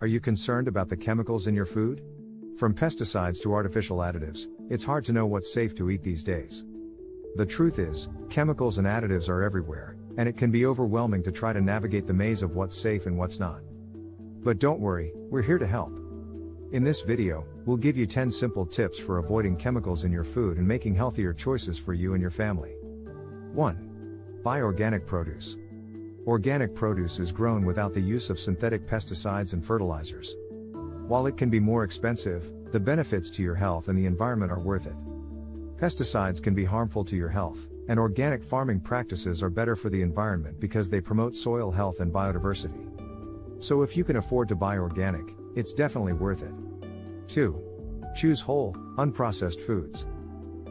Are you concerned about the chemicals in your food? From pesticides to artificial additives, it's hard to know what's safe to eat these days. The truth is, chemicals and additives are everywhere, and it can be overwhelming to try to navigate the maze of what's safe and what's not. But don't worry, we're here to help. In this video, we'll give you 10 simple tips for avoiding chemicals in your food and making healthier choices for you and your family. 1. Buy organic produce. Organic produce is grown without the use of synthetic pesticides and fertilizers. While it can be more expensive, the benefits to your health and the environment are worth it. Pesticides can be harmful to your health, and organic farming practices are better for the environment because they promote soil health and biodiversity. So if you can afford to buy organic, it's definitely worth it. 2. Choose whole, unprocessed foods.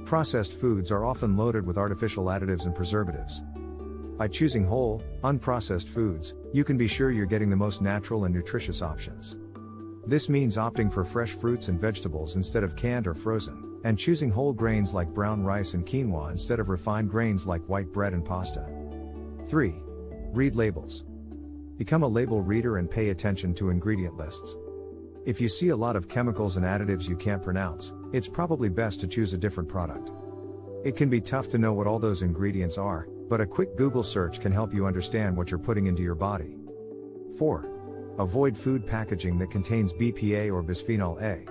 Processed foods are often loaded with artificial additives and preservatives. By choosing whole, unprocessed foods, you can be sure you're getting the most natural and nutritious options. This means opting for fresh fruits and vegetables instead of canned or frozen, and choosing whole grains like brown rice and quinoa instead of refined grains like white bread and pasta. 3. Read labels. Become a label reader and pay attention to ingredient lists. If you see a lot of chemicals and additives you can't pronounce, it's probably best to choose a different product. It can be tough to know what all those ingredients are, but a quick Google search can help you understand what you're putting into your body. 4. Avoid food packaging that contains BPA or bisphenol A.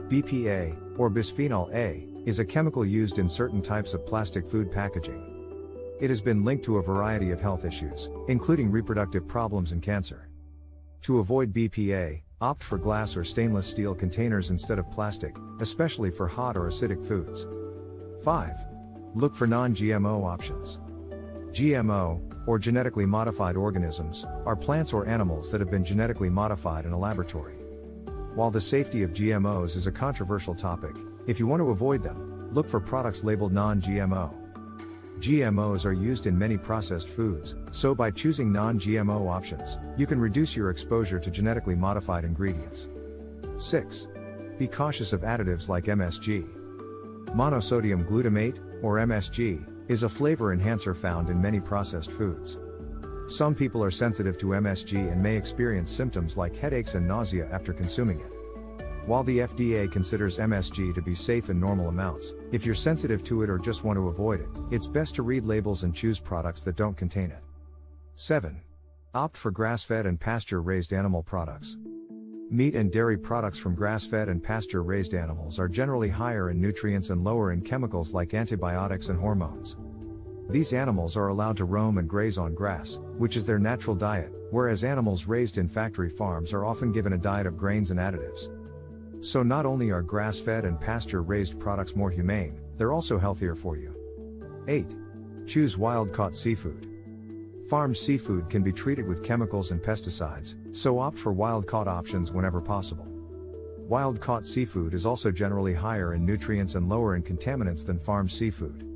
BPA, or bisphenol A, is a chemical used in certain types of plastic food packaging. It has been linked to a variety of health issues, including reproductive problems and cancer. To avoid BPA, opt for glass or stainless steel containers instead of plastic, especially for hot or acidic foods. 5. Look for non-GMO options. GMO, or genetically modified organisms, are plants or animals that have been genetically modified in a laboratory. While the safety of GMOs is a controversial topic, if you want to avoid them, look for products labeled non-GMO. GMOs are used in many processed foods, so by choosing non-GMO options, you can reduce your exposure to genetically modified ingredients. 6. Be cautious of additives like MSG. Monosodium glutamate, or MSG, is a flavor enhancer found in many processed foods. Some people are sensitive to MSG and may experience symptoms like headaches and nausea after consuming it. While the FDA considers MSG to be safe in normal amounts, if you're sensitive to it or just want to avoid it, it's best to read labels and choose products that don't contain it. 7. Opt for grass-fed and pasture-raised animal products. Meat and dairy products from grass-fed and pasture-raised animals are generally higher in nutrients and lower in chemicals like antibiotics and hormones. These animals are allowed to roam and graze on grass, which is their natural diet, whereas animals raised in factory farms are often given a diet of grains and additives. So not only are grass-fed and pasture-raised products more humane, they're also healthier for you. 8. Choose wild-caught seafood. Farmed seafood can be treated with chemicals and pesticides, so opt for wild-caught options whenever possible. Wild-caught seafood is also generally higher in nutrients and lower in contaminants than farmed seafood.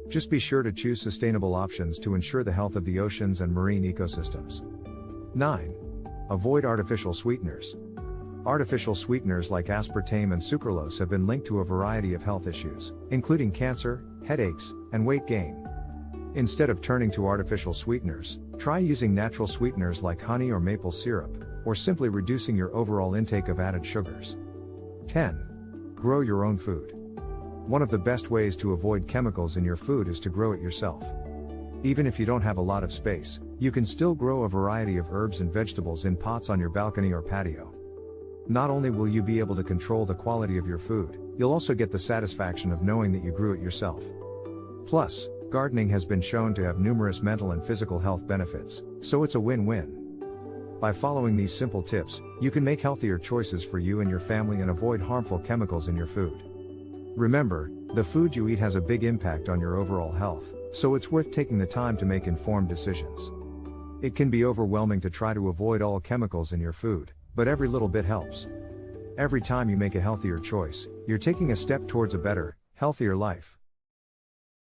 Just be sure to choose sustainable options to ensure the health of the oceans and marine ecosystems. 9. Avoid artificial sweeteners. Artificial sweeteners like aspartame and sucralose have been linked to a variety of health issues, including cancer, headaches, and weight gain. Instead of turning to artificial sweeteners, try using natural sweeteners like honey or maple syrup, or simply reducing your overall intake of added sugars. 10. Grow your own food. One of the best ways to avoid chemicals in your food is to grow it yourself. Even if you don't have a lot of space, you can still grow a variety of herbs and vegetables in pots on your balcony or patio. Not only will you be able to control the quality of your food, you'll also get the satisfaction of knowing that you grew it yourself. Plus, gardening has been shown to have numerous mental and physical health benefits, so it's a win-win. By following these simple tips, you can make healthier choices for you and your family and avoid harmful chemicals in your food. Remember, the food you eat has a big impact on your overall health, so it's worth taking the time to make informed decisions. It can be overwhelming to try to avoid all chemicals in your food, but every little bit helps. Every time you make a healthier choice, you're taking a step towards a better, healthier life.